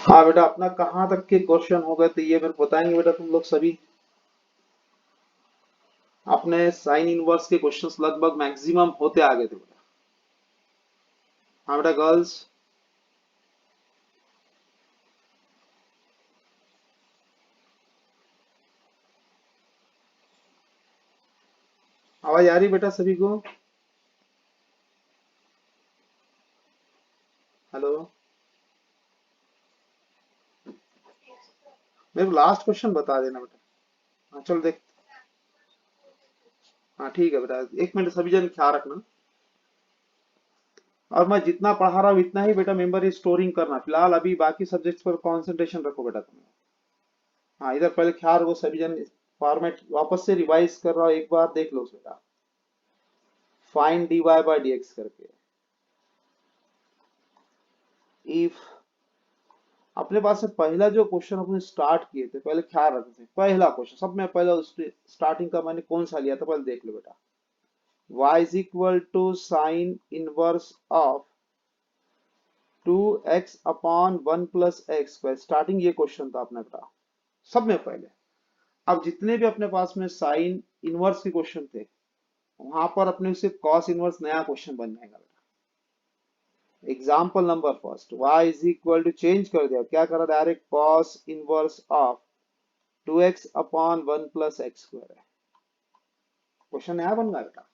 हाँ बेटा, अपना कहाँ तक के क्वेश्चन हो गए तो ये मेरे को बताएंगे बेटा तुम लोग सभी। अपने साइन इनवर्स के क्वेश्चंस लगभग मैक्सिमम होते आ गए थे बेटा। हाँ बेटा गर्ल्स। आवाज आ रही बेटा सभी को? हेलो। मेरे को लास्ट क्वेश्चन बता देना बेटा। हाँ चल देख। हाँ ठीक है बेटा, एक मिनट सभी जन ख्याल रखना। और मैं जितना पढ़ा रहा हूँ इतना ही बेटा मेमोरी स्टोरिंग करना, फिलहाल अभी बाकी सब्जेक्ट्स पर कंसंट्रेशन रखो बेटा तुम। हाँ इधर पहले ख्याल रखो सभी जन। फॉर्मेट वापस से रिवाइज कर रहा हूँ, एक बार देख लो बेटा। फाइंड dy बाय dx करके। इफ अपने पास से पहला जो क्वेश्चन अपने स्टार्ट किए थे, पहले ख्याल रखते थे पहला क्वेश्चन सब में पहला स्टार्टिंग का मैंने कौन सा लिया था पहले देख लो बेटा। y is equal to sine inverse of 2x upon 1 plus x square, starting ये क्वेश्चन था अपने बेटा सब में पहले। अब जितने भी अपने पास में साइन इनवर्स के क्वेश्चन थे, वहां पर अपने से कॉस इनवर्स नया क्वेश्चन बन जाएगा बेटा। Example number first, y is equal to change कर दिया, क्या करा direct cos inverse of 2x upon 1 plus x square है। क्वेश्चन नया बन गया बेटा।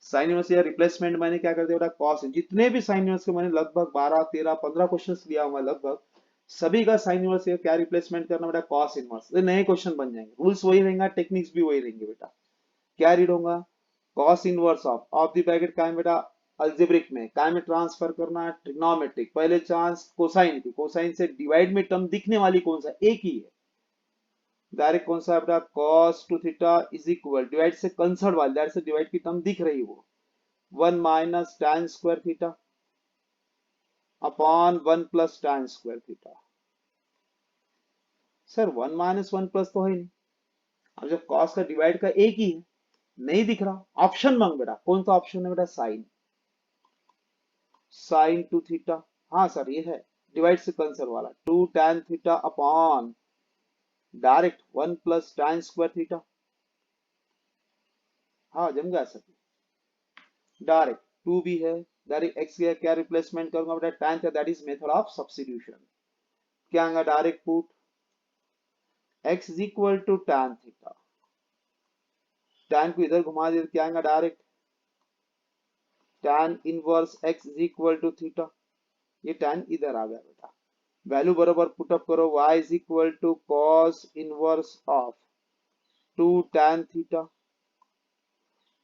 साइन इनवर्स या रिप्लेसमेंट मैंने क्या कर दिया बेटा, कॉस। जितने भी साइन इनवर्स के मैंने लगभग 12 13 15 क्वेश्चंस लिया हुआ लगभग, सभी का साइन इनवर्स या क्या रिप्लेसमेंट करना बेटा, कॉस इनवर्स। ये नए क्वेश्चन बन जाएंगे, रूल्स वही रहेगा, टेक्निक्स भी वही रहेंगे बेटा। क्या रीड होगा, cos inverse of the bracket का है बेटा अल्जेब्रिक में, काय में ट्रांसफर करना ट्रिग्नोमेट्रिक, पहले चांस कोसाइन की, कोसाइन से डिवाइड में टर्म दिखने वाली कौन सा, एक ही है। डायरेक्ट कौन सा बेटा, cos two theta is equal, divide से कंसर्ट वाली, डायरेक्ट से डिवाइड की टर्म दिख रही वो, 1 minus tan square theta upon 1 plus tan square theta. Sir 1 minus 1 plus तो है नहीं, अब जब cos का डिवाइड का एक ही है, नहीं दिख रहा, ऑप्शन मांग बेटा, कौन सा ऑप्शन है बेटा, साइन, साइन टू थीटा। हाँ सर ये है, डिवाइड से कंसर्ट वाला 2 tan theta upon direct 1 plus tan square theta. हाँ जम गया सर, डायरेक्ट 2 भी है, डायरेक्ट x का क्या रिप्लेसमेंट करूंगा बेटा, tan था, that is method of substitution. क्या आएगा, direct put x is equal to tan theta, tan को इधर घुमा दे, क्या आएगा direct tan inverse x is equal to theta, ये tan इधर आ गया बेटा। वैल्यू बराबर पुटअप करो, y is equal to cos inverse of 2 tan theta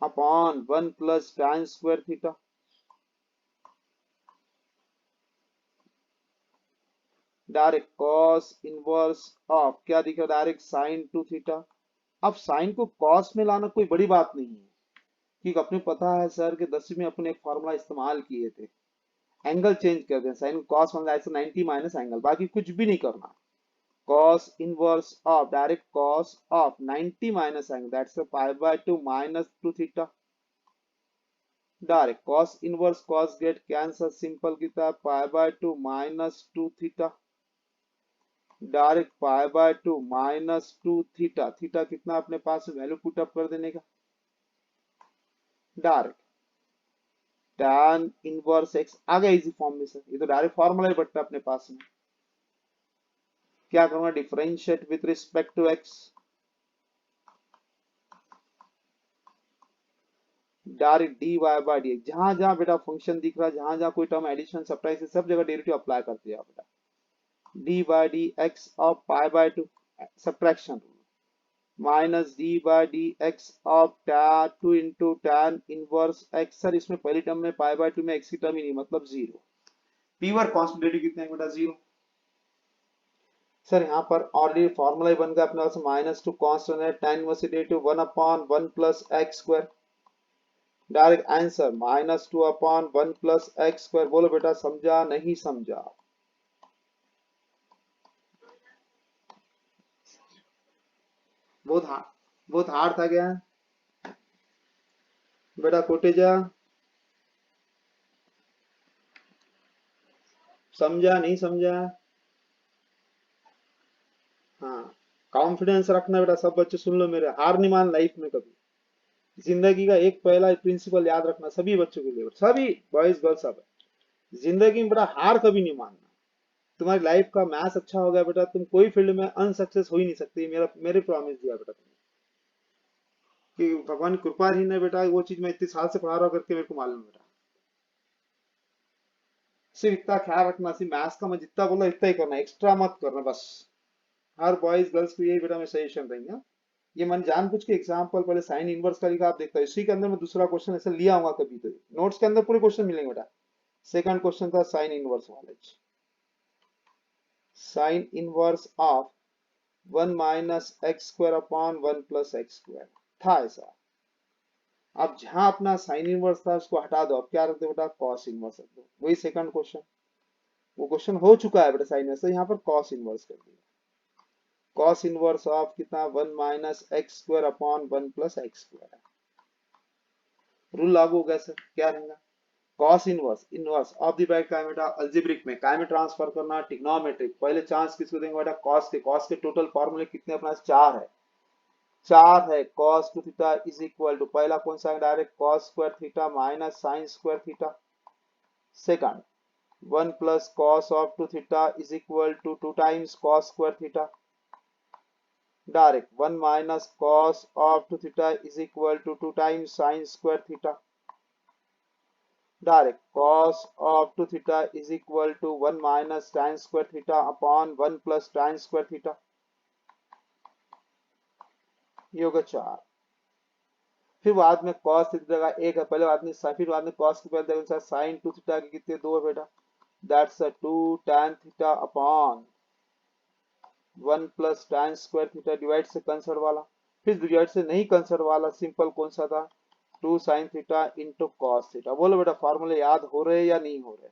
upon 1 plus tan square theta. Direct cos inverse of क्या दिख रहा है, डायरेक्ट sin टू थीटा। अब साइन को cos में लाना कोई बड़ी बात नहीं है, क्योंकि अपने पता है सर कि 10वीं में अपने एक फॉर्मूला इस्तेमाल किए थे, एंगल चेंज कर दें, साइन को cos मतलब ऐसे 90 माइनस एंगल, बाकी कुछ भी नहीं करना। cos inverse of direct cos of 90 minus angle, that's pi by 2 minus 2 theta. Direct cos inverse cos get cancel, simple कितना है, पाई by 2 minus 2 theta. Direct pi by 2 minus 2 theta, theta कितना अपने पास value put up कर देने का, direct tan inverse x आ गया easy form में sir, ये तो डायरेक्ट फॉर्मूला ही बटता है अपने पास में। क्या करूंगा, differentiate with respect to x, direct dy by dx, जहां जहां बेटा फंक्शन दिख रहा है, जहां जहां कोई टर्म एडिशन सब्ट्रैक्शन सब जगह डेरिवेटिव अप्लाई करते जाओ बेटा। dy dx of pi by 2 subtraction minus D by D x of tan 2 into tan inverse x। Sir इसमें पहली टर्म में पाई बाय 2 में x की टर्म ही नहीं, मतलब जीरो। पीवर कॉन्स्टेंट कितने हैं बेटा, जीरो। सर यहाँ पर ऑलरेडी फॉर्मूला ही बन गया अपने पास, माइनस टू कॉन्स्टेंट है, tan inverse derivative 1 upon 1 plus x square. Direct answer minus two upon 1 plus x square. बोलो बेटा समझा नहीं समझा? बहुत हार्ड था क्या बेटा कोटेजा? समझा नहीं समझा? कॉन्फिडेंस रखना बेटा, सब बच्चे सुन लो मेरे, हार नहीं मान लाइफ में कभी। जिंदगी का एक पहला प्रिंसिपल याद रखना सभी बच्चों के लिए, सभी बॉयज गर्ल्स सब, जिंदगी में बेटा हार कभी नहीं मानना। तुम्हारी लाइफ का मैथ्स अच्छा हो गया बेटा, तुम कोई फील्ड में अनसक्सेस हो ही नहीं सकती, मेरे प्रॉमिस दिया बेटा तुम्हें, कि भगवान की कृपा ही नहीं बेटा, वो चीज मैं इतने साल से पढ़ा रहा हूं करके मेरे को मालूम है बेटा। सिर्फ इतना ख्याल रखना, सिर्फ मैथ्स का मैं जितना बोला इतना ही करना, एक्स्ट्रा मत करना बस। हर बॉयज गर्ल्स को यही बेटा मैं सजेशन देंगे। ये मैंने जानबूझ के एग्जांपल पहले साइन इनवर्स का लिखा, आप देखता है इसी के अंदर मैं दूसरा क्वेश्चन ऐसे लिया होगा कभी, तो नोट्स के अंदर पूरे क्वेश्चन मिलेंगे बेटा। सेकंड क्वेश्चन था साइन इनवर्स वाले, sign inverse of 1 minus x square upon 1 plus x square था ऐसा। अब जहां अपना साइन इनवर्स था उसको हटा दो, अब क्या रख दो बेटा, कॉस इनवर्स रख दो। वही सेकंड क्वेश्चन, वो क्वेश्चन हो चुका है बेटा साइन इनवर्स, यहाँ पर कॉस इनवर्स कर दिया। कॉस इनवर्स ऑफ कितना, 1 minus x square upon 1 plus x square. Rule लागू हो गया सर, क्या रहेगा, cos inverse, inverse of the bracket का है बेटा अल्जेब्रिक में, काय में ट्रांसफर करना, ट्रिग्नोमेट्रिक। पहले चांस किसको देंगे बेटा, कॉस के टोटल फॉर्मूले कितने अपना चार है, चार है। Cos two theta is equal to, पहला कौन सा है direct, cos square theta minus sine square theta. Second 1 plus cos of two theta is equal to 2 times cos square theta. Direct 1 minus cos of two theta is equal to 2 times sine square theta. Direct cos of 2 theta is equal to 1 minus tan square theta upon 1 plus tan square theta। ये होगा चार। फिर बाद में cos theta का एक है, पहले बाद में फिर बाद में cos के पहले साइन 2 थीटा के कितने दो है बेटा, that's 2 tan theta upon 1 plus tan square theta, divide से कंसर्ट वाला। फिर डिवाइड से नहीं कंसर्ट वाला सिंपल कौन सा था, 2 sin theta into cos theta. बोलो बेटा फॉर्मूले याद हो रहे या नहीं हो रहे।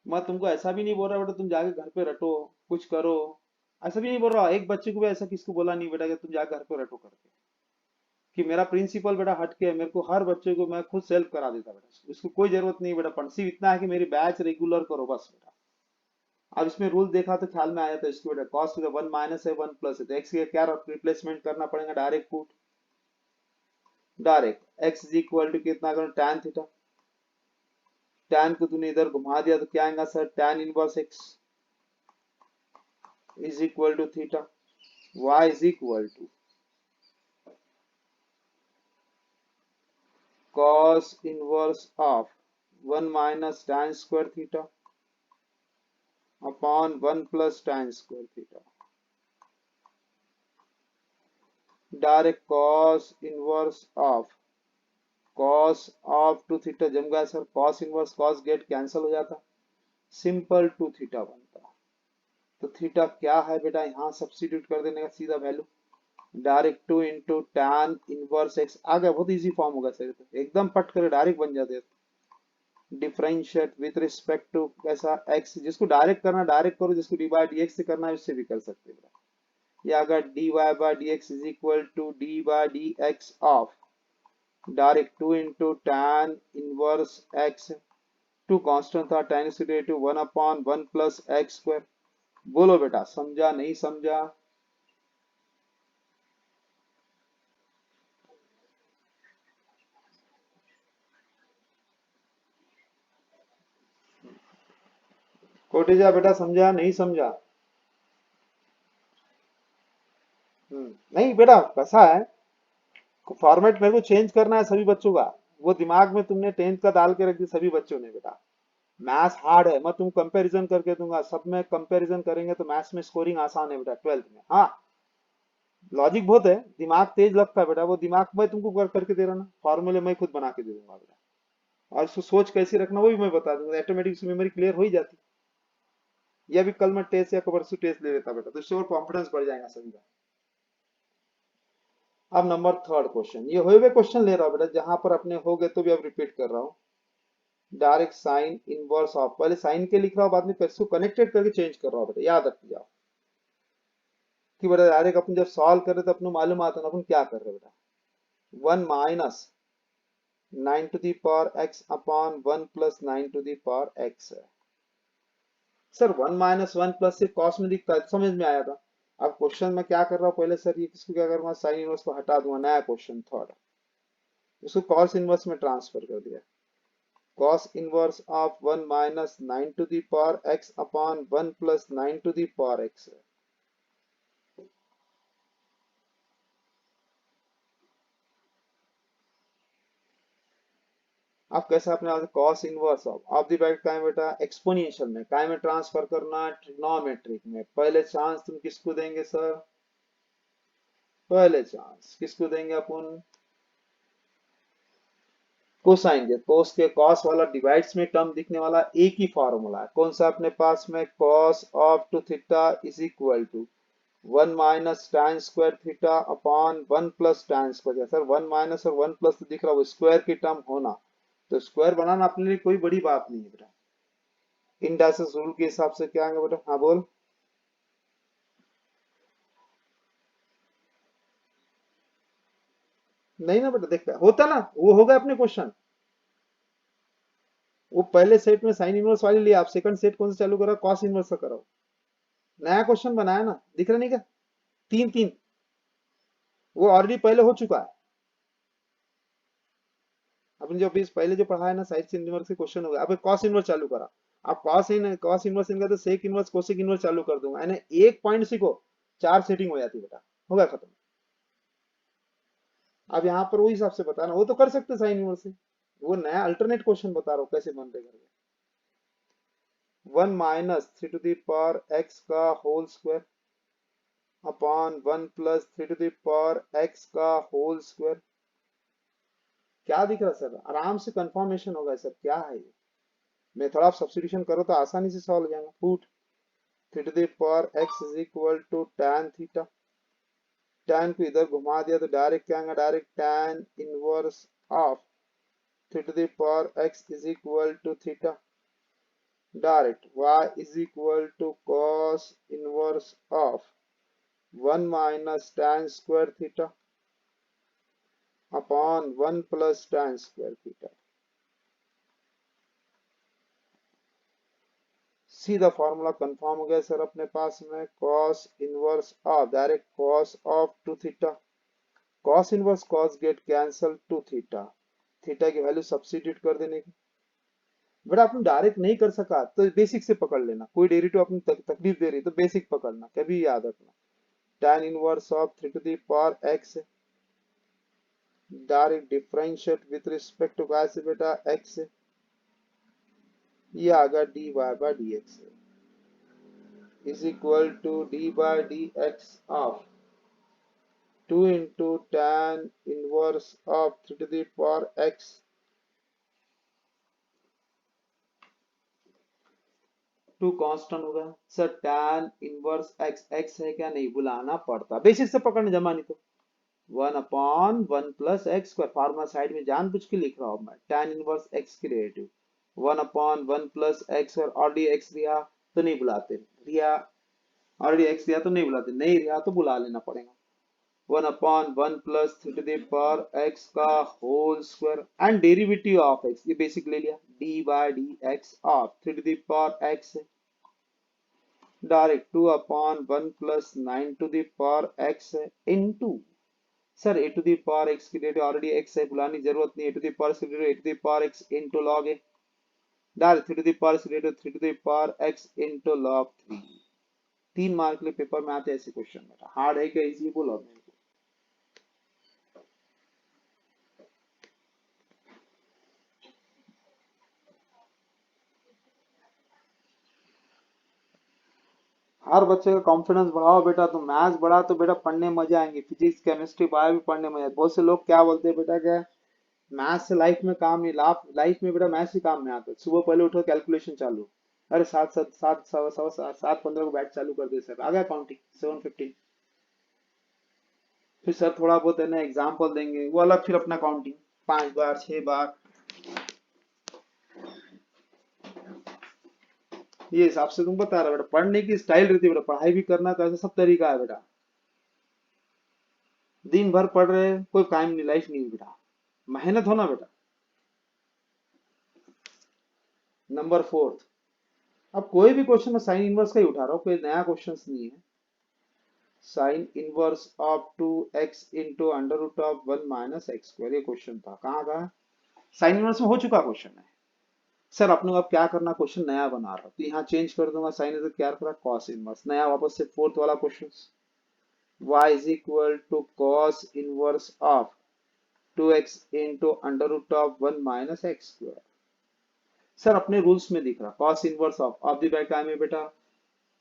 मैं तुमको ऐसा भी नहीं बोल रहा बेटा तुम जाके घर पे रटो, कुछ करो, ऐसा भी नहीं बोल रहा। एक बच्चे को भी ऐसा किसको बोला नहीं बेटा कि तुम जाके घर पे रटो करके, कि मेरा प्रिंसिपल बेटा हट के मेरे को हर बच्चे को मैं खुद सेल्फ करा देता बेटा, उसको कोई जरूरत नहीं बेटा, पर सिर्फ इतना है कि मेरी बैच रेगुलर करो बस बेटा। अब इसमें रूल देखा तो ख्याल में आया था इसको बेटा, कॉस टू 1 माइनस है 1 प्लस है, तो एक्स का क्या रिप्लेसमेंट करना पड़ेगा, direct put, direct x is equal to कितना करो tan थीटा, tan को तूने इधर घुमा दिया तो क्या आएगा sir, tan inverse x is equal to theta, y is equal to cos inverse of 1 minus tan square theta upon 1 plus tan square theta। Direct cos inverse of cos of 2 theta जम गया sir, cos inverse cos get cancel हो जाता, simple 2 theta बनता। तो theta क्या है बेटा, यहाँ सब्स्टिट्यूट कर देने का सीधा value, direct 2 into tan inverse x आ गया, बहुत इजी फॉर्म होगा सर, तो एकदम पट कर डायरेक्ट बन जाते हैं। डिफरेंशिएट विथ रिस्पेक्ट टू कैसा एक्स, जिसको डायरेक्ट करना डायरेक्ट करो, जिसको डी बाई डी एक्स से करना है उससे भी कर सकते हैं। या अगर d y by D x is equal to d by D x of direct 2 into tan inverse x, two constant था, tan is equal to 1 upon 1 plus x square. बोलो बेटा समझा नहीं समझा। कोटेजा बेटा समझा नहीं समझा। नहीं बेटा कैसा है, फॉर्मेट मेरे को चेंज करना है सभी बच्चों का, वो दिमाग में तुमने 10th का डाल के रख दी सभी बच्चों ने बेटा। मैथ्स हार्ड है, मैं तुम कंपैरिजन करके दूंगा, सब में कंपैरिजन करेंगे तो मैथ्स में स्कोरिंग आसान है बेटा 12th में। हाँ लॉजिक बहुत है, दिमाग तेज लगता है बेटा, वो दिमाग मैं तुमको करके दे रहा ना, फॉर्मूले मैं खुद बना के दे दूंगा बेटा, और उसको सोच कैसी रखना वो भी मैं बता दूंगा, ऑटोमेटिक मेमोरी क्लियर हो ही जाती। या भी कल मैं टेस्ट या परसों टेस्ट ले लेता बेटा, तो इससे और कॉन्फिडेंस बढ़ जाएगा सभी का। अब नंबर थर्ड क्वेश्चन, ये हुए क्वेश्चन ले रहा हूं बेटा, जहां पर अपने हो गए तो भी अब रिपीट कर रहा हूँ। डायरेक्ट साइन इनवर्स ऑफ, पहले साइन के लिख रहा हूँ बाद में इसको कनेक्टेड करके चेंज कर रहा हूँ बेटा, याद रख जाओ कि बेटा डायरेक्ट अपन जब सॉल्व कर रहे तो अपने मालूम आता ना अपन क्या कर रहे बेटा, 1 minus 9 to the power x upon 1 plus 9 to the power x है। सर 1 - 1 प्लस से कॉस में दिखता है, समझ में आया था। अब क्वेश्चन में क्या कर रहा हूँ पहले, सर ये किसको क्या करूंगा, साइन इनवर्स को हटा दूंगा, नया क्वेश्चन थर्ड, उसको कॉस इनवर्स में ट्रांसफर कर दिया। cos inverse of 1 minus 9 to the power x upon 1 plus 9 to the power x है। अब कैसे अपने cos inverse of the bracket का है बेटा, एक्सपोनेंशियल में काय में ट्रांसफर करना, ट्रिग्नोमेट्रिक में। पहले चांस तुम किसको देंगे सर, पहले चांस किसको देंगे अपन, कोसाइन के, कोस के कॉस वाला डिवाइड्स में टर्म दिखने वाला एक ही फॉर्मूला है, कौन सा अपने पास में, cos of 2 theta is equal to 1 minus tan square theta upon 1 plus tan square. Sir 1 minus और 1 प्लस तो दिख रहा है, वो स्क्वायर की टर्म होना, तो स्क्वायर बनाना अपने लिए कोई बड़ी बात नहीं है बेटा। इंडाइसिस रूल के हिसाब से क्या आएगा बेटा, हाँ बोल। नहीं ना बेटा, देख होता ना, वो होगा अपने क्वेश्चन, वो पहले सेट में साइन इनवर्स वाली लिया, आप सेकंड सेट कौन सा चालू करा, कॉस इनवर्स का करो, नया क्वेश्चन बनाया ना, दिख रहा नहीं क्या, तीन तीन, वो ऑलरेडी पहले हो चुका है। अपन जो अभी पहले जो पढ़ा है ना, साइड से इनवर्स के क्वेश्चन हो गया, अब कॉस इनवर्स चालू करा, आप कॉस इनवर्स इनका तो सेक इनवर्स कोसेक इनवर्स चालू कर दूंगा, यानी एक पॉइंट सीखो, चार सेटिंग हो जाती है बेटा, हो गया खत्म। अब यहाँ पर वही हिसाब से बताना, वो तो कर सकते साइन इनवर्स से, वो नया अल्टरनेट क्वेश्चन बता रहा हूँ कैसे बन रहे करके। 1 minus 3 to the power x का whole square upon 1 plus 3 to the power x का होल स्क्वायर। क्या दिख रहा है सर, आराम से कंफर्मेशन होगा सर, क्या है ये, मैं थोड़ा आप सब्स्टिट्यूशन करो तो आसानी से सॉल्व हो जाएगा। Put 3 to the power x is equal to tan theta, tan को इधर घुमा दिया तो डायरेक्ट क्या आएगा, direct tan inverse of 3 to the power x is equal to theta, direct y is equal to cos inverse of 1 minus tan square theta upon 1 plus tan square theta. सीधा formula confirm हो गया sir अपने पास में, cos inverse of, direct cos of 2 theta, cos inverse cos get cancel 2 theta, theta की value substitute कर देने की। बेटा अपन डायरेक्ट नहीं कर सका तो बेसिक से पकड़ लेना, कोई डेरिवेटिव अपनी तकलीफ दे रही तो बेसिक पकड़ना, कभी याद रखना। tan inverse of 3 to the power x, direct differentiate with respect to y से बेटा x, ये आ गया dy by dx is equal to D by D x of 2 into tan inverse of 3 to the power x, two constant होगा sir, tan inverse x, x है क्या, नहीं भुलाना पड़ता, बेसिक से पकड़ने जमा, नहीं तो 1 upon 1 plus x square, formula side में जानबूझ के लिख रहा हूं मैं, tan इनवर्स x की डेरिवेटिव 1 अपॉन 1 प्लस एक्स, और ऑलरेडी x दिया तो नहीं बुलाते, रिया ऑलरेडी x दिया तो नहीं बुलाते, नहीं रिया तो बुला लेना पड़ेगा। 1 upon 1 plus 3 to the power x का whole square and derivative of x, ये बेसिक ले लिया, d by dx ऑफ 3 to the power x, direct 2 upon 1 plus 9 to the power x into, sir a to the power x की derivative already x है, बुलाने की जरूरत नहीं, a to the power x की derivative a to the power x into log a, direct 3 to the power x की derivative 3 to the power x into log 3। 3 mark के लिए पेपर में आते हैं ऐसे क्वेश्चन, हार्ड है क्या, इजी बोलो। हर बच्चे का कॉन्फिडेंस बढ़ाओ बेटा, तो मैथ्स बढ़ा तो बेटा पढ़ने में मजा आएंगे, फिजिक्स केमिस्ट्री बायो भी पढ़ने में मजा। बहुत से लोग क्या बोलते हैं बेटा, क्या मैथ्स से लाइफ में काम नहीं, लाइफ में बेटा मैथ्स ही काम में आता है, सुबह पहले उठो कैलकुलेशन चालू, अरे 7 7 7 7 7 15 को बैच चालू कर दे सर, आ गया काउंटिंग 7 15, फिर सर थोड़ा बहुत है ना एग्जाम्पल देंगे, वो अलग फिर अपना काउंटिंग 5 बार 6 बार, ये हिसाब से तुम बता रहा बेटा, पढ़ने की स्टाइल रहती है बेटा, पढ़ाई भी करना कैसे सब तरीका है बेटा, दिन भर पढ़ रहे कोई काम नहीं, लाइफ नहीं बेटा, मेहनत होना बेटा। नंबर 4, अब कोई भी क्वेश्चन में साइन इनवर्स का ही उठा रहा हूँ, कोई नया क्वेश्चन नहीं है। Sine inverse of 2x into under root of 1 minus x square, ये क्वेश्चन था। कहाँ का? साइन इनवर्स में हो चुका क्वेश्चन है सर। अपने को अब क्या करना, क्वेश्चन नया बना रहा हूँ तो यहाँ चेंज कर दूंगा, साइन इनवर्स क्या रख रहा, कॉस इनवर्स, नया वापस से फोर्थ वाला question. y is equal to cos inverse of 2x into under root of 1 minus x square। Sir अपने रूल्स में दिख रहा cos इनवर्स ऑफ दी बाय काय में बेटा,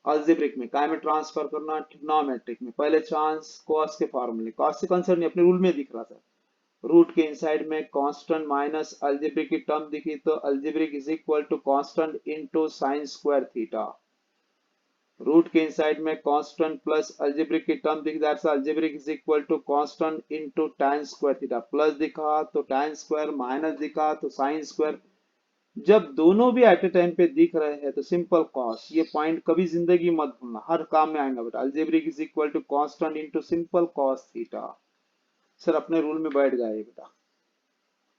अलजेब्रिक में, काय में ट्रांसफर करना, ट्रिग्नोमेट्रिक में। पहले चांस cos के फॉर्मूले, cos से कंसर्न नहीं, अपने रूल में दिख रहा सर। रूट के इनसाइड में कांस्टेंट माइनस अलजेब्रिक की टर्म दिखी तो algebraic is equal to constant into sin square theta. Root के इनसाइड में कांस्टेंट प्लस अलजेब्रिक की टर्म दिख, that's algebraic is equal to constant into tan square theta. Plus दिखा तो tan स्क्वायर, माइनस दिखा तो sin स्क्वायर। जब दोनों भी एट ए टाइम पे दिख रहे हैं तो सिंपल कॉस, ये पॉइंट कभी जिंदगी मत भूलना, हर काम में आएगा बेटा। Algebraic is equal to constant into simple cos theta. Sir अपने रूल में बैठ गया ये बेटा।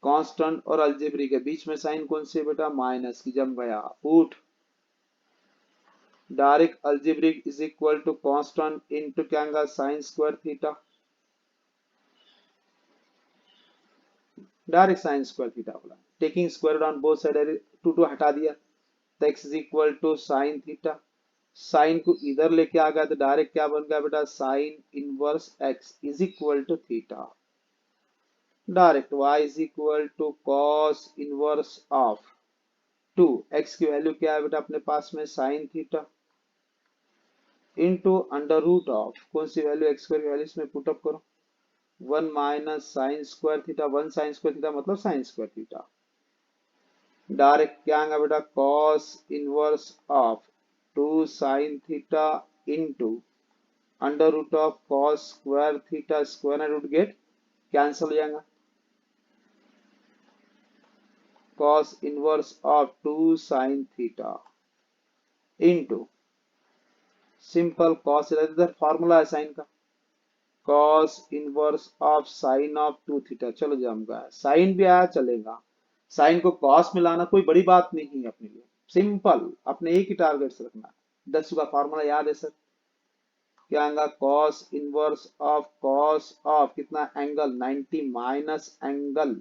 कांस्टेंट और अलजेब्रिक के बीच में साइन कौन सी है बेटा, माइनस की, जम गया put. Direct algebraic is equal to constant into क्या आएगा, sin square theta. Direct sin square theta बोला, taking square on both side, two two हटा दिया तो x is equal to sin थीटा। साइन को इधर लेके आ गया तो डायरेक्ट क्या बन गया बेटा, sine inverse x is equal to theta. Direct y is equal to cos inverse of 2, x की वैल्यू क्या है बेटा अपने पास में, sin theta into under root of कौन सी वैल्यू, x स्क्वायर की वैल्यू इसमें पुटअप करो, 1 minus sine square theta. 1 sine square theta मतलब साइन स्क्वायर थीटा। डायरेक्ट क्या आएगा बेटा, cos inverse of 2 sine theta into under root of cos square theta, square and root get cancel हो जाएगा। cos inverse of 2 sine theta into simple cos, इधर formula है sine का, cos inverse of sine of 2 theta. चलो जम गया, sign भी आया चलेगा, साइन को cos में लाना कोई बड़ी बात नहीं है अपने लिए, सिंपल। अपने एक ही टारगेट से रखना है। 10 का फॉर्मूला याद है सर, क्या आएगा, cos inverse of cos of कितना, angle 90 minus angle,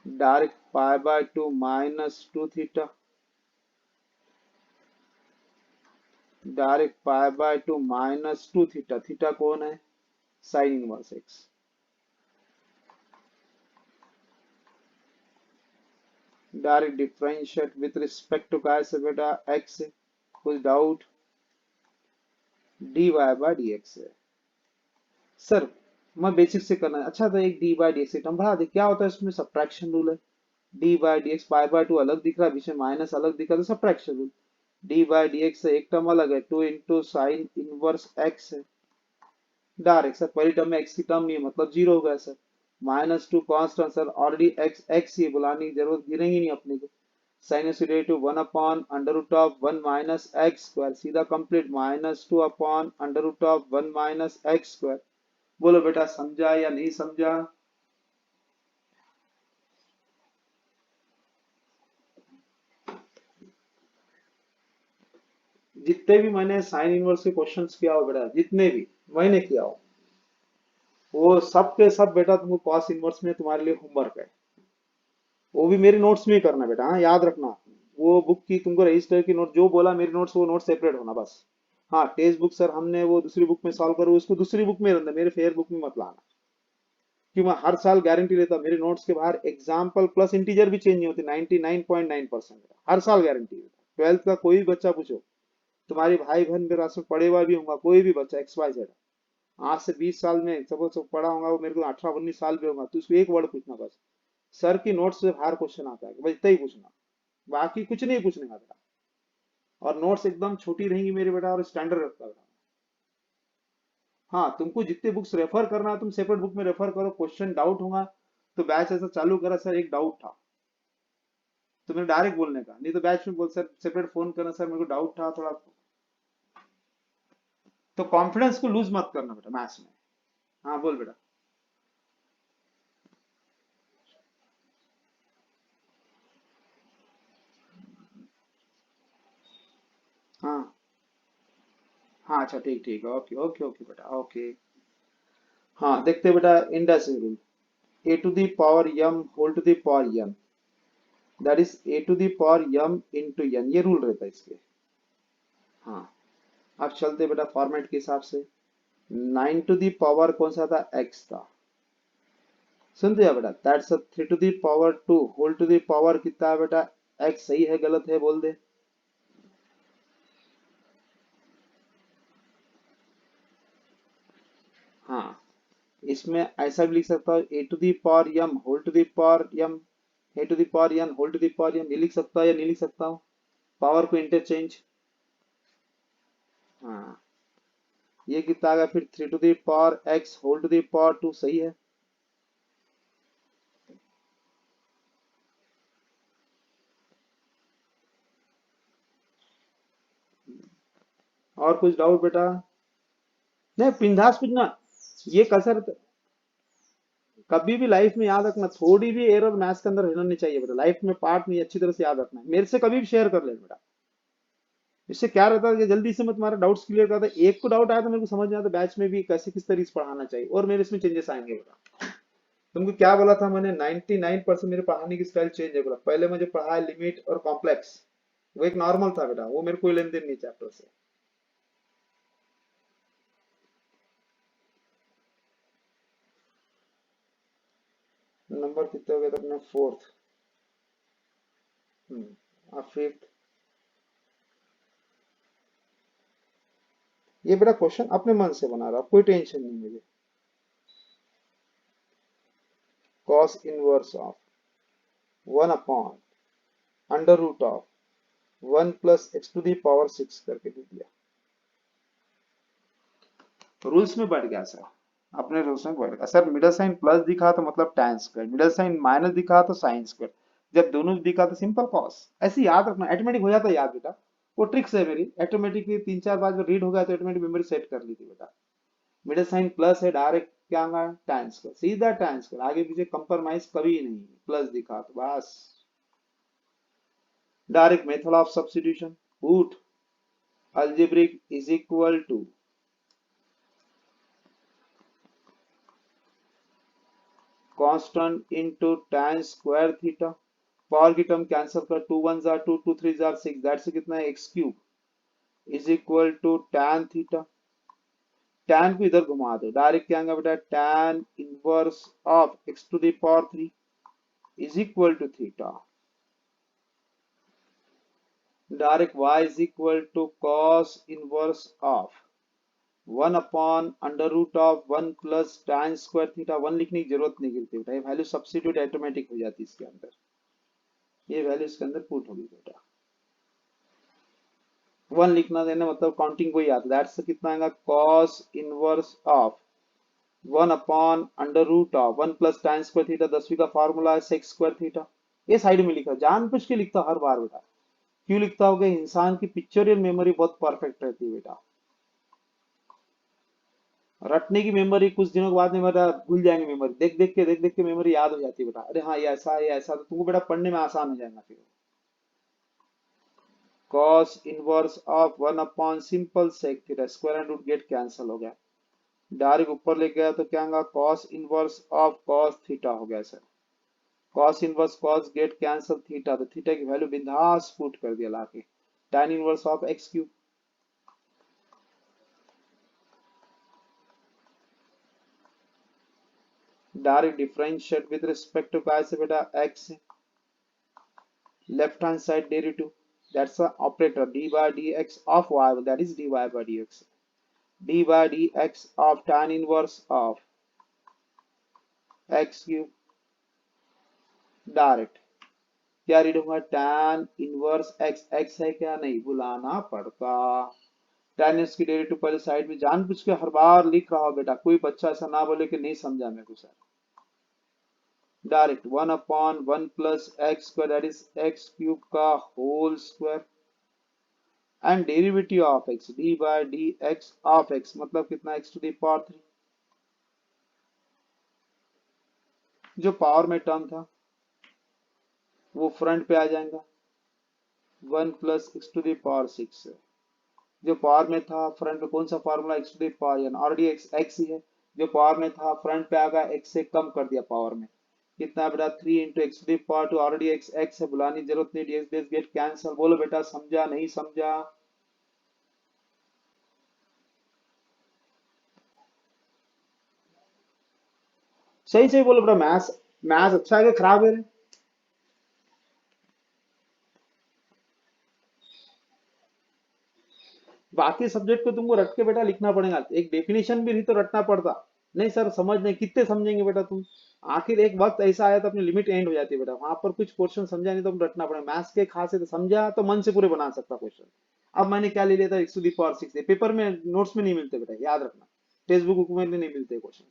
direct pi by 2 minus 2 theta, direct pi by 2 minus 2 theta. Theta कौन है, sine inverse x. Direct differentiate with respect to काय से बेटा, एक्स से, कुछ doubt, D Y by D X है sir. मैं बेसिक से करना है, अच्छा तो एक D by D x term बढ़ा दे, क्या होता है इसमें, सब्ट्रैक्शन रूल है। D by D x pi by 2 अलग दिख रहा है, बीच में माइनस अलग दिख रहा है तो subtraction rule. D by D x से एक टर्म अलग है, 2 इंटू साइन इनवर्स एक्स है। डायरेक्ट सर पहली टर्म में एक्स की टर्म नहीं है मतलब जीरो हो गया sir. Minus 2 constant sir, already x x ही बुलाने की जरूरत गिरेंगी नहीं अपने को। Sinusoid two 1 upon under root of 1 minus x square, सीधा complete, minus 2 upon under root of 1 minus x square. बोलो बेटा समझा या नहीं समझा? जितने भी मैंने साइन इनवर्स के क्वेश्चंस किया हो बेटा, जितने भी मैंने किया हो, वो सब के सब बेटा तुमको कॉस इनवर्स में तुम्हारे लिए होमवर्क है। वो भी मेरे नोट्स में ही करना बेटा, हाँ याद रखना। वो बुक की तुमको रजिस्टर की नोट जो बोला, मेरे नोट्स वो नोट सेपरेट होना बस। हाँ टेक्स्ट बुक सर हमने वो दूसरी बुक में सॉल्व करो, उसको दूसरी बुक में रखना, मेरे फेयर बुक में मत लाना। कि मैं हर साल गारंटी लेता हूँ, मेरे नोट्स के बाहर एग्जाम्पल प्लस इंटीजर भी चेंज नहीं होती, 99.9%, हर साल गारंटी देता। 12th का कोई भी बच्चा पूछो, तुम्हारे भाई बहन मेरे रास्ते में पढ़े हुआ भी होगा, कोई भी बच्चा एक्स वाई जेड, आज से 20 साल में सपोज पढ़ा होगा, वो मेरे को 18-19 साल भी होगा, तो उसको एक वर्ड पूछना बस, सर की नोट्स से बाहर क्वेश्चन आता है, बस इतना ही पूछना, बाकी कुछ नहीं पूछने का बेटा। और नोट्स एकदम छोटी रहेंगी मेरे बेटा, और स्टैंडर्ड रखता बेटा। हाँ तुमको जितने बुक्स रेफर करना है तुम सेपरेट बुक में रेफर करो, क्वेश्चन डाउट होगा तो बैच ऐसा चालू करा, सर एक डाउट था तो मैंने डायरेक्ट बोलने का, नहीं तो बैच में बोल सर सेपरेट फोन करना, सर मेरे को डाउट था थोड़ा। तो कॉन्फिडेंस को लूज मत करना बेटा मैथ्स में। हाँ बोल बेटा। हाँ हाँ, अच्छा ठीक ठीक, ओके ओके ओके बेटा, ओके। हाँ देखते हैं बेटा, industry rule, a to the power Yama whole to the power m, that is a to the power m into n, ये रूल रहता है इसके। हाँ, अब चलते बेटा फॉर्मेट के हिसाब से। 9 टू द पावर कौन सा था, एक्स था। सुन दिया बेटा, that's 3 to the power 2 whole to the power कितना है बेटा, एक्स। सही है गलत है बोल दे। हाँ, इसमें ऐसा भी लिख सकता हूँ, A to the power Yama whole to the power M, A to the power N whole to the power N, ये लिख सकता है या नहीं लिख सकता हूँ, पावर को इंटरचेंज। हाँ, ये कितना आ गया फिर, 3 to the power x whole to the power 2, सही है। और कुछ डाउट बेटा? नहीं, बिंदास पूछना। ये कसर कभी भी लाइफ में याद रखना, थोड़ी भी एरर मैथ्स के अंदर रहना नहीं चाहिए बेटा, लाइफ में पार्ट नहीं, अच्छी तरह से याद रखना है, मेरे से कभी भी शेयर कर ले बेटा। इससे क्या रहता है कि जल्दी से मैं तुम्हारा डाउट्स क्लियर करता, एक को डाउट आया तो मेरे को समझ में आता बैच में भी कैसे किस तरीके से पढ़ाना चाहिए, और मेरे इसमें चेंजेस आएंगे बेटा। तुमको क्या बोला था मैंने, 99% मेरे पढ़ाने की स्टाइल चेंज है बोला। पहले मुझे पढ़ाया लिमिट और कॉम्प्लेक्स, वो एक नॉर्मल था बेटा, वो मेरे कोई लेन देन नहीं चैप्टर से। नंबर कितने हो गए थे अपने, फोर्थ। अब फिफ्थ। ये बेटा क्वेश्चन अपने मन से बना रहा, कोई टेंशन नहीं मुझे। cos inverse of 1 under root of 1 + x⁶ करके दे दिया। रूल्स में बढ़ गया सर, अपने रूल्स में बढ़ गया सर। मिडल साइन प्लस दिखा तो मतलब tan square, middle sine minus दिखा तो sin स्क्वायर, जब दोनों दिखा तो सिंपल cos। ऐसे याद रखना, ऑटोमेटिक हो जाता है याद बेटा, वो ट्रिक्स है मेरी, ऑटोमेटिकली 3 4 बार रीड हो गया तो ऑटोमेटिक मेमोरी सेट कर ली थी बेटा। मिडल साइन प्लस है, डायरेक्ट क्या आएगा, tan स्क्वायर, सीधा tan स्क्वायर, आगे पीछे कंप्रोमाइज कभी नहीं, प्लस दिखा तो बस। Direct method of substitution, put algebraic is equal to constant into tan square theta, power की टर्म कैंसिल कर, 2 1 जार 2, 2 3 जार 6, दैट से कितना है x³ is equal to tan theta. tan को इधर घुमा दो, डायरेक्ट क्या आएगा बेटा, tan inverse of x⁴ is equal to theta, direct y is equal to cos inverse of 1/√1 plus tan square theta. 1 लिखने की जरूरत नहीं गिरती बेटा, ये वैल्यू सब्स्टिट्यूट ऑटोमेटिक हो जाती है इसके अंदर, ये वैल्यू इसके अंदर पुट होगी बेटा। 1 लिखना देना मतलब काउंटिंग को याद, दैट्स कितना आएगा, cos inverse of 1/√1 plus tan square theta, 10वीं का फार्मूला है sec स्क्वायर थीटा। ये साइड में लिखा, जानबूझ के लिखता हर बार बेटा। क्यों लिखता होगा, इंसान की पिक्चोरियल मेमोरी बहुत परफेक्ट रहती है बेटा, रटने की मेमोरी कुछ दिनों के बाद में बेटा भूल जाएंगे, मेमोरी देख देख के मेमोरी याद हो जाती है बेटा, अरे हाँ ये ऐसा है, ये ऐसा, तो तुमको बेटा पढ़ने में आसान हो जाएगा फिर। cos inverse of 1 simple sec theta, square and root get cancel हो गया, डायरेक्ट ऊपर लेके गया तो क्या होगा, cos inverse of cos theta हो गया sir. cos inverse cos get cancel theta, तो थीटा की वैल्यू बिंदास पुट कर दिया लाके, tan inverse of x³। Direct differentiate with respect to काय से बेटा, x, left hand side derivative, that's the operator d by dx of y, that is dy by dx, d by dx of tan inverse of x³ direct क्या read होगा, tan inverse x, x है क्या, नहीं बुलाना पड़ता। tan की derivative पहले side में जानबूझ के हर बार लिख रहा हो बेटा, कोई बच्चा ऐसा ना बोले कि नहीं समझा मेरे को sir. Direct 1/1 plus x² that is x³ का whole square, and derivative of x d by dx of x मतलब कितना, x⁴ जो पावर में टर्म था वो फ्रंट पे आ जाएगा, 1 + x⁶ है। जो पावर में था फ्रंट में कौन सा formula, x to the power n, already x x ही है। जो पावर में था फ्रंट पे आ गया, एक्स से कम कर दिया पावर में, कितना बेटा 3 into x to the power two, already x x है, बुलाने की जरूरत नहीं, डीएक्स डीएक्स गेट कैंसिल। बोलो बेटा समझा नहीं समझा? सही सही बोलो बेटा। मैथ्स मैथ्स अच्छा है कि खराब है? बाकी सब्जेक्ट को तुमको रट के बेटा लिखना पड़ेगा, एक डेफिनेशन भी तो रटना पड़ता। नहीं सर समझ नहीं, कितने समझेंगे बेटा तुम? आखिर एक वक्त ऐसा आया तो अपनी लिमिट एंड हो जाती है बेटा, वहां पर कुछ क्वेश्चन समझा नहीं तो हम रटना पड़ेगा। मैथ्स के खास है तो समझा तो मन से पूरे बना सकता क्वेश्चन। अब मैंने क्या ले लिया था, x to the power 6, paper में नोट्स में नहीं मिलते बेटा, याद रखना। टेक्स्ट बुक में नहीं मिलते क्वेश्चन।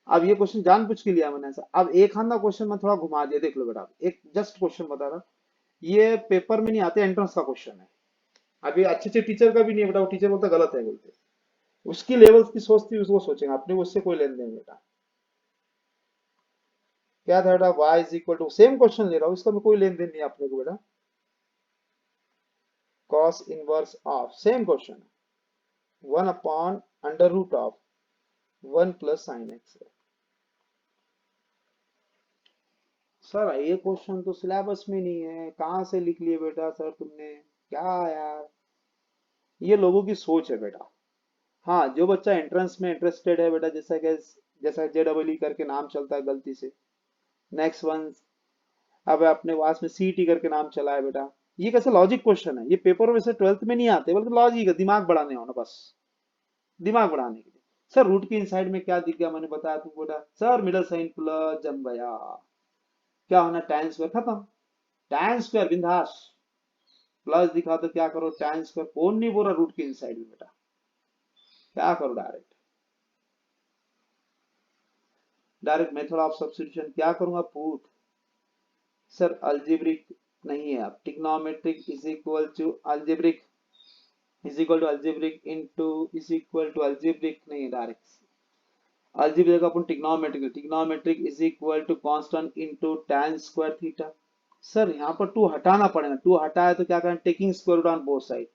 अब ये क्वेश्चन जानबूझ के लिया मैंने ऐसा। अब एक आधा क्वेश्चन मैं थोड़ा घुमा दिया, देख लो बेटा, एक जस्ट क्वेश्चन बता रहा। ये पेपर में नहीं आते, एंट्रेंस का क्वेश्चन है। अभी अच्छे अच्छे टीचर का भी नहीं है बेटा, वो टीचर बोलता गलत है बोलते। उसकी लेवल की सोचती उसको सोचेंगे, अपने उससे कोई लेन देन बेटा। क्या था बेटा, y is equal to, same question ले रहा हूँ, इसका भी कोई लेन देन नहीं है अपने को बेटा। cos inverse of, same question है, 1/√ऑफ 1 प्लस साइन एक्स है। सर ये क्वेश्चन तो सिलेबस में नहीं है, कहाँ से लिख लिए बेटा सर तुमने, क्या यार? ये लोगों की सोच है बेटा। हाँ जो बच्चा एंट्रेंस में इंटरेस्टेड है बेटा, जैसा कि जैसा JEE करके नाम चलता है गलती से, नेक्स्ट वन। अब अपने पास में CET करके नाम चला है बेटा। ये कैसे लॉजिक क्वेश्चन है, ये पेपर में से 12th में नहीं आते, बल्कि लॉजिक है, दिमाग बढ़ाने होना बस, दिमाग बढ़ाने के लिए। सर रूट के इनसाइड में क्या दिख गया, मैंने बताया तुमको बेटा, सर मिडल साइन प्लस जम गया, क्या होना, tan स्क्वायर खत्म, tan स्क्वायर बिंदास। प्लस दिखा तो क्या करो, tan स्क्वायर, कौन नहीं बोल रहा रूट के इनसाइड में बेटा, क्या करो, direct direct method of substitution क्या करूंगा, पुट। सर अल्जेब्रिक नहीं है, अब trigonometric is equal to algebraic, is equal to algebraic into, is equal to algebraic नहीं, डायरेक्ट अल्जेब्रिक का अपन trigonometric, trigonometric is equal to constant into tan square theta. Sir यहाँ पर 2 हटाना पड़ेगा, 2 हटाए तो क्या करें, taking square root on both side,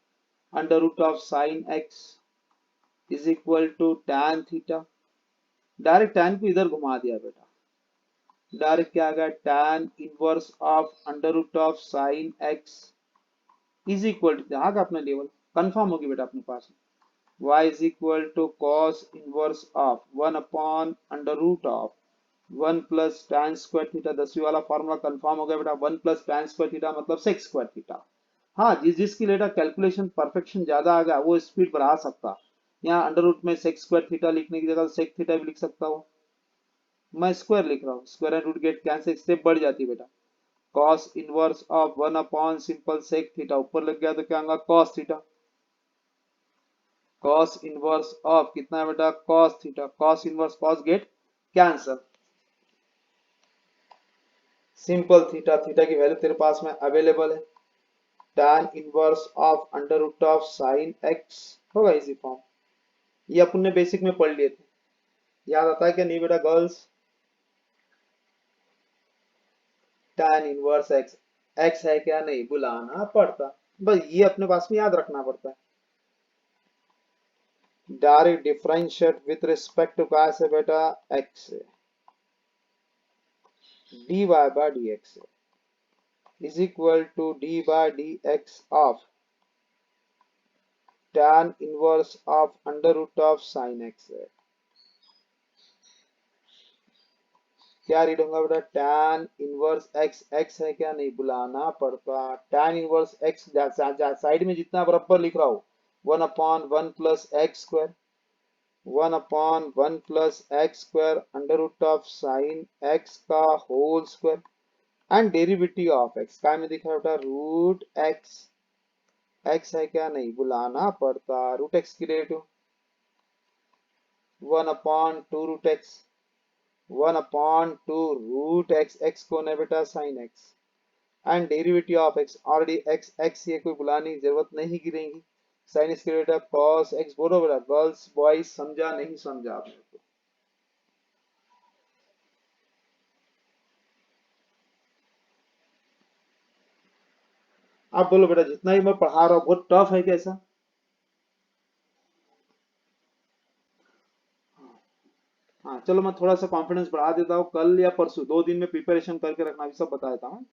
√ऑफ sine x is equal to tan theta. Direct tan को इधर घुमा दिया बेटा, डायरेक्ट क्या आ गया, tan inverse of √of sine x is equal to, आ गया अपना लेवल, कंफर्म होगी बेटा अपने पास। y is equal to cos inverse of 1 upon √of 1 plus tan square theta, 10वीं वाला फॉर्मूला कंफर्म हो गया बेटा, 1 प्लस tan स्क्वायर थीटा मतलब sec स्क्वायर थीटा। हाँ जिसकी बेटा कैलकुलेशन परफेक्शन ज्यादा आ गया वो स्पीड बढ़ा सकता। यहाँ अंडर रूट में sec स्क्वायर थीटा लिखने की जगह sec थीटा भी लिख सकता हूँ, मैं स्क्वायर लिख रहा हूँ, square and root get cancel, step बढ़ जाती है बेटा। cos inverse of 1 upon simple sec theta, ऊपर लग गया तो क्या होगा, cos theta. cos inverse of कितना है बेटा, cos theta, cos inverse cos get cancel, simple theta, theta की वैल्यू तेरे पास में अवेलेबल है, tan inverse of √of sine x होगा इसी फॉर्म। ये अपन ने बेसिक में पढ़ लिए थे, याद आता है क्या नहीं बेटा girls? tan inverse x, x है क्या, नहीं बुलाना पड़ता, बस ये अपने पास में याद रखना पड़ता है। Direct differentiate with respect to क्या से बेटा, एक्स से, dy by dx is equal to d by dx of tan inverse of √of sin x है। क्या रीड होगा बेटा, tan इनवर्स x, x है क्या, नहीं बुलाना पड़ता, tan इनवर्स x साइड में जितना बराबर लिख रहा हूँ, 1/1 plus x square, 1/1 plus x square √ऑफ साइन x का whole square and derivative of x, काय में दिखा बेटा, रूट x, x है क्या, नहीं बुलाना पड़ता, रूट x की derivative 1/2 √x, 1/2 root x, x कौन है बेटा, sine x and derivative of x, already x x ये कोई बुलाने की जरूरत नहीं गिरेगी, साइन इसके बेटा cos x। बोलो बेटा गर्ल्स बॉयज, समझा नहीं समझा आपने को? आप बोलो बेटा जितना ही मैं पढ़ा रहा हूँ बहुत टफ है कैसा? हाँ चलो मैं थोड़ा सा कॉन्फिडेंस बढ़ा देता हूँ, कल या परसों 2 दिन में प्रिपरेशन करके रखना, अभी सब बता देता हूँ।